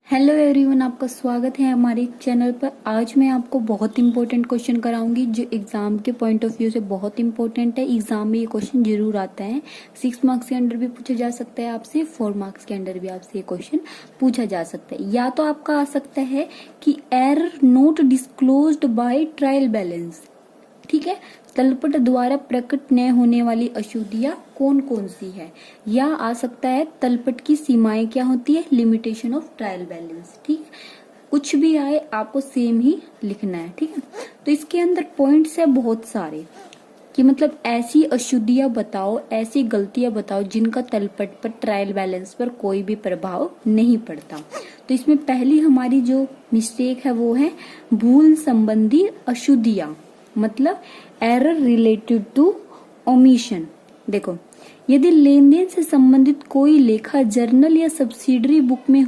Hello everyone, आपका स्वागत है हमारे चैनल पर। आज मैं आपको बहुत इंपॉर्टेंट क्वेश्चन कराऊंगी जो एग्जाम के पॉइंट ऑफ व्यू से बहुत इंपॉर्टेंट है। एग्जाम में ये क्वेश्चन जरूर आता है। 6 मार्क्स के अंदर भी पूछा जा सकता है आपसे, 4 मार्क्स के अंदर भी आपसे ये क्वेश्चन पूछा जा सकता है। या तो आपका आ सकता है कि error note disclosed by trial balance, ठीक है, तलपट द्वारा प्रकट न होने वाली अशुद्धियां कौन कौन सी है। या आ सकता है तलपट की सीमाएं क्या होती है, लिमिटेशन ऑफ ट्रायल बैलेंस। ठीक है, कुछ भी आए आपको सेम ही लिखना है। ठीक है, तो इसके अंदर पॉइंट्स है बहुत सारे कि मतलब ऐसी अशुद्धियां बताओ, ऐसी गलतियां बताओ जिनका तलपट पर ट्रायल बैलेंस पर कोई भी प्रभाव नहीं पड़ता। तो इसमें पहली हमारी जो मिस्टेक है वो है भूल संबंधी अशुद्धियां, मतलब एरर रिलेटेड टू ओमिशन। देखो, यदि लेन देन से संबंधित कोई लेखा जर्नल या सब्सिडरी बुक में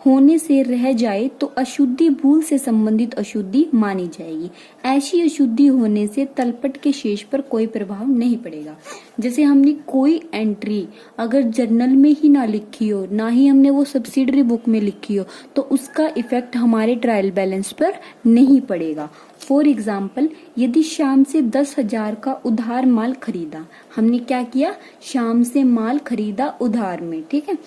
होने से रह जाए तो अशुद्धि भूल से संबंधित अशुद्धि मानी जाएगी। ऐसी अशुद्धि होने से तलपट के शेष पर कोई प्रभाव नहीं पड़ेगा। जैसे हमने कोई एंट्री अगर जर्नल में ही ना लिखी हो, ना ही हमने वो सब्सिडरी बुक में लिखी हो, तो उसका इफेक्ट हमारे ट्रायल बैलेंस पर नहीं पड़ेगा। फॉर एग्जाम्पल, यदि शाम से 10,000 का उधार माल खरीदा, हमने क्या किया, शाम से माल खरीदा उधार में, ठीक है,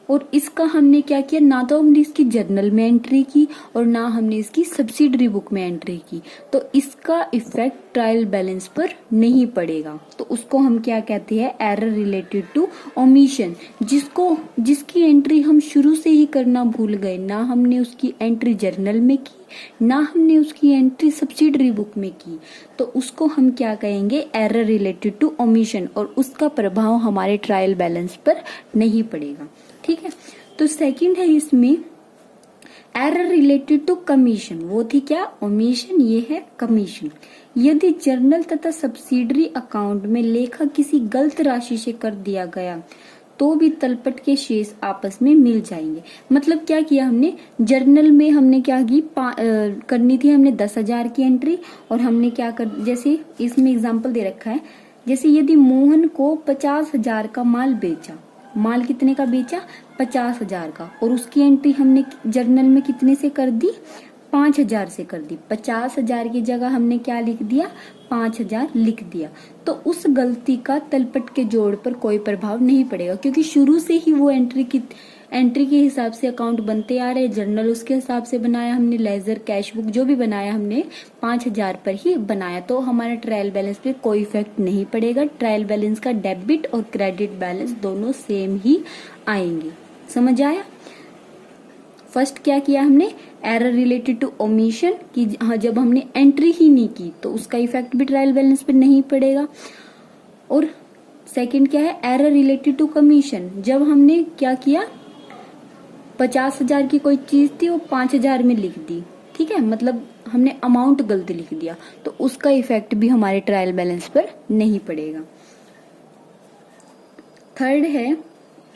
और इसका हमने क्या किया, ना तो हमने इसकी जर्नल में एंट्री की और ना हमने इसकी सब्सिडरी बुक में एंट्री की, तो इसका इफेक्ट ट्रायल बैलेंस पर नहीं पड़ेगा। तो उसको हम क्या कहते हैं, एरर रिलेटेड टू ओमिशन। जिसकी एंट्री हम शुरू से ही करना भूल गए, ना हमने उसकी एंट्री जर्नल में की, ना हमने उसकी एंट्री सब्सिडरी बुक में की, तो उसको हम क्या कहेंगे, एरर रिलेटेड टू ओमिशन, और उसका प्रभाव हमारे ट्रायल बैलेंस पर नहीं पड़ेगा। ठीक है, तो सेकंड है इसमें एरर रिलेटेड टू कमीशन। वो थी क्या, ओमिशन, ये है कमीशन। यदि जर्नल तथा सब्सिडरी अकाउंट में लेखा किसी गलत राशि से कर दिया गया तो भी तलपट के शेष आपस में मिल जाएंगे। मतलब क्या किया हमने, जर्नल में हमने क्या की, करनी थी हमने 10,000 की एंट्री, और हमने क्या कर, जैसे इसमें एग्जांपल दे रखा है, जैसे यदि मोहन को 50,000 का माल बेचा, माल कितने का बेचा, 50,000 का, और उसकी एंट्री हमने जर्नल में कितने से कर दी, 5,000 से कर दी। 50,000 की जगह हमने क्या लिख दिया, 5,000 लिख दिया। तो उस गलती का तलपट के जोड़ पर कोई प्रभाव नहीं पड़ेगा, क्योंकि शुरू से ही वो एंट्री के हिसाब से अकाउंट बनते आ रहे, जर्नल उसके हिसाब से बनाया हमने, लेजर कैश बुक जो भी बनाया हमने 5,000 पर ही बनाया, तो हमारा ट्रायल बैलेंस पे कोई इफेक्ट नहीं पड़ेगा। ट्रायल बैलेंस का डेबिट और क्रेडिट बैलेंस दोनों सेम ही आएंगे। समझ आया। फर्स्ट क्या किया हमने, एरर रिलेटेड टू ओमिशन, कि हाँ जब हमने एंट्री ही नहीं की तो उसका इफेक्ट भी ट्रायल बैलेंस पे नहीं पड़ेगा। और सेकंड क्या है, एरर रिलेटेड टू कमीशन, जब हमने क्या किया, 50,000 की कोई चीज थी वो 5,000 में लिख दी, ठीक है, मतलब हमने अमाउंट गलत लिख दिया, तो उसका इफेक्ट भी हमारे ट्रायल बैलेंस पर नहीं पड़ेगा। थर्ड है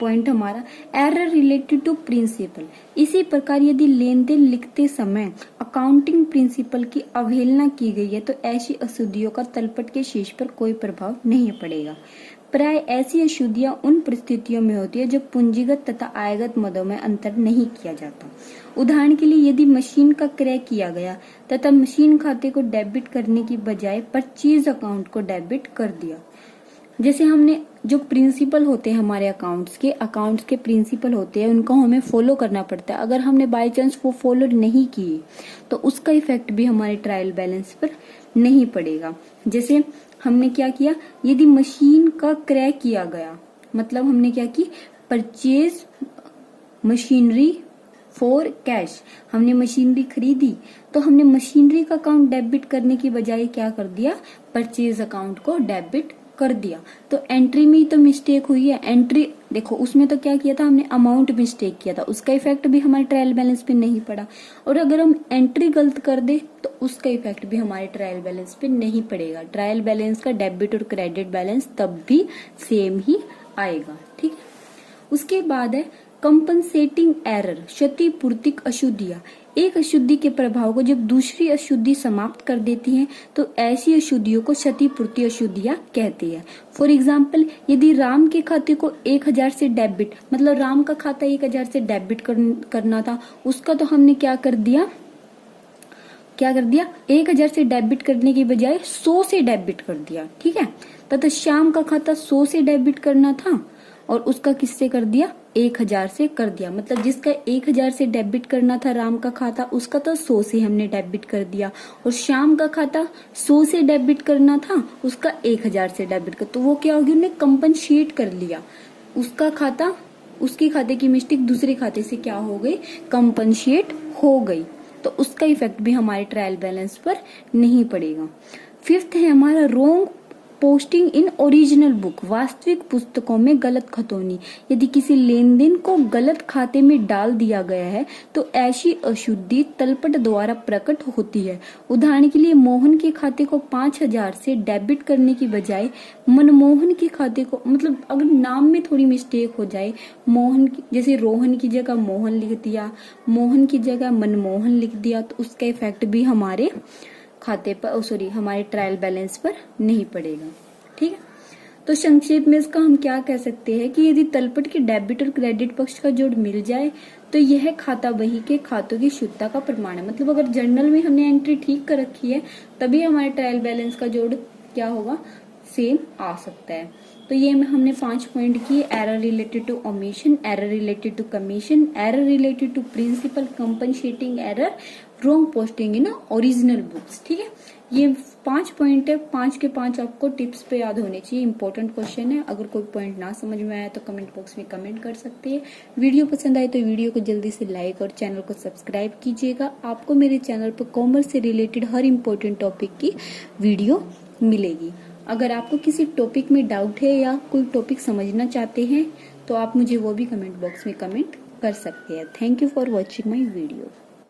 पॉइंट हमारा एरर रिलेटेड टू प्रिंसिपल। इसी प्रकार यदि लेन देन लिखते समय अकाउंटिंग प्रिंसिपल की अवहेलना की गई है तो ऐसी अशुद्धियों का तलपट के शेष पर कोई प्रभाव नहीं पड़ेगा। प्राय ऐसी अशुद्धियां उन परिस्थितियों में होती है जब पूंजीगत तथा आयगत मदों में अंतर नहीं किया जाता। उदाहरण के लिए, यदि मशीन का क्रय किया गया तथा मशीन खाते को डेबिट करने की बजाय परचेज अकाउंट को डेबिट कर दिया, जैसे हमने जो प्रिंसिपल होते हैं हमारे अकाउंट्स के प्रिंसिपल होते हैं, उनको हमें फॉलो करना पड़ता है। अगर हमने बाय चांस वो फॉलो नहीं किए तो उसका इफेक्ट भी हमारे ट्रायल बैलेंस पर नहीं पड़ेगा। जैसे हमने क्या किया, यदि मशीन का क्रय किया गया, मतलब हमने क्या की, परचेज मशीनरी फॉर कैश, हमने मशीनरी खरीदी तो हमने मशीनरी का अकाउंट डेबिट करने की बजाय क्या कर दिया, परचेज अकाउंट को डेबिट कर दिया। तो एंट्री में ही तो मिस्टेक हुई है। एंट्री देखो, उसमें तो क्या किया था हमने, अमाउंट मिस्टेक किया था, उसका इफेक्ट भी हमारे ट्रायल बैलेंस पे नहीं पड़ा। और अगर हम एंट्री गलत कर दे तो उसका इफेक्ट भी हमारे ट्रायल बैलेंस पे नहीं पड़ेगा। ट्रायल बैलेंस का डेबिट और क्रेडिट बैलेंस तब भी सेम ही आएगा। ठीक है, उसके बाद है कंपनसेटिंग एरर, क्षतिपूर्तिक अशुद्धियां। एक अशुद्धि के प्रभाव को जब दूसरी अशुद्धि समाप्त कर देती है तो ऐसी अशुद्धियों को क्षतिपूर्ति अशुद्धियां कहती है। फॉर एग्जाम्पल, यदि राम के खाते को 1000 से डेबिट, मतलब राम का खाता 1000 से डेबिट करना था, उसका तो हमने क्या कर दिया 1000 से डेबिट करने की बजाय 100 से डेबिट कर दिया। ठीक है, तथा श्याम का खाता 100 से डेबिट करना था और उसका किससे कर दिया 1000 से कर दिया। मतलब जिसका 1000 से डेबिट करना था राम का खाता, उसका तो 100 से हमने डेबिट कर दिया, और श्याम का खाता 100 से डेबिट करना था, उसका 1000 से डेबिट कर, तो वो क्या होगी, उन्हें कंपनसेट कर लिया। उसका खाता, उसके खाते की मिस्टेक दूसरे खाते से क्या हो गई, कंपनसेट हो गई, तो उसका इफेक्ट भी हमारे ट्रायल बैलेंस पर नहीं पड़ेगा। फिफ्थ है हमारा wrong posting in original book, वास्तविक पुस्तकों में गलत खतौनी। यदि किसी लेन देन को गलत खाते में डाल दिया गया है तो ऐसी अशुद्धि तलपट द्वारा प्रकट होती है। उदाहरण के लिए, मोहन के खाते को 5000 से डेबिट करने की बजाय मनमोहन के खाते को, मतलब अगर नाम में थोड़ी मिस्टेक हो जाए, मोहन की जैसे रोहन की जगह मोहन लिख दिया, मोहन की जगह मनमोहन लिख दिया, तो उसका इफेक्ट भी हमारे खाते पर हमारे ट्रायल बैलेंस पर नहीं पड़ेगा। ठीक है, तो संक्षेप में इसका हम क्या कह सकते हैं कि यदि तलपट के डेबिट और क्रेडिट पक्ष का जोड़ मिल जाए तो यह खाता बही के खातों की शुद्धता का प्रमाण है। मतलब अगर जर्नल में हमने एंट्री ठीक कर रखी है तभी हमारे ट्रायल बैलेंस का जोड़ क्या होगा, सेम आ सकता है। तो ये हमने 5 पॉइंट किए, error related to omission, error related to commission, error related to principle, compensating error, wrong posting in original books. ठीक है, ये 5 पॉइंट है, 5 के 5 आपको टिप्स पे याद होने चाहिए, इंपॉर्टेंट क्वेश्चन है। अगर कोई पॉइंट ना समझ में आया तो कमेंट बॉक्स में कमेंट कर सकते हैं। वीडियो पसंद आए तो वीडियो को जल्दी से लाइक और चैनल को सब्सक्राइब कीजिएगा। आपको मेरे चैनल पर कॉमर्स से रिलेटेड हर इंपॉर्टेंट टॉपिक की वीडियो मिलेगी। अगर आपको किसी टॉपिक में डाउट है या कोई टॉपिक समझना चाहते हैं तो आप मुझे वो भी कमेंट बॉक्स में कमेंट कर सकते हैं। Thank you for watching my video.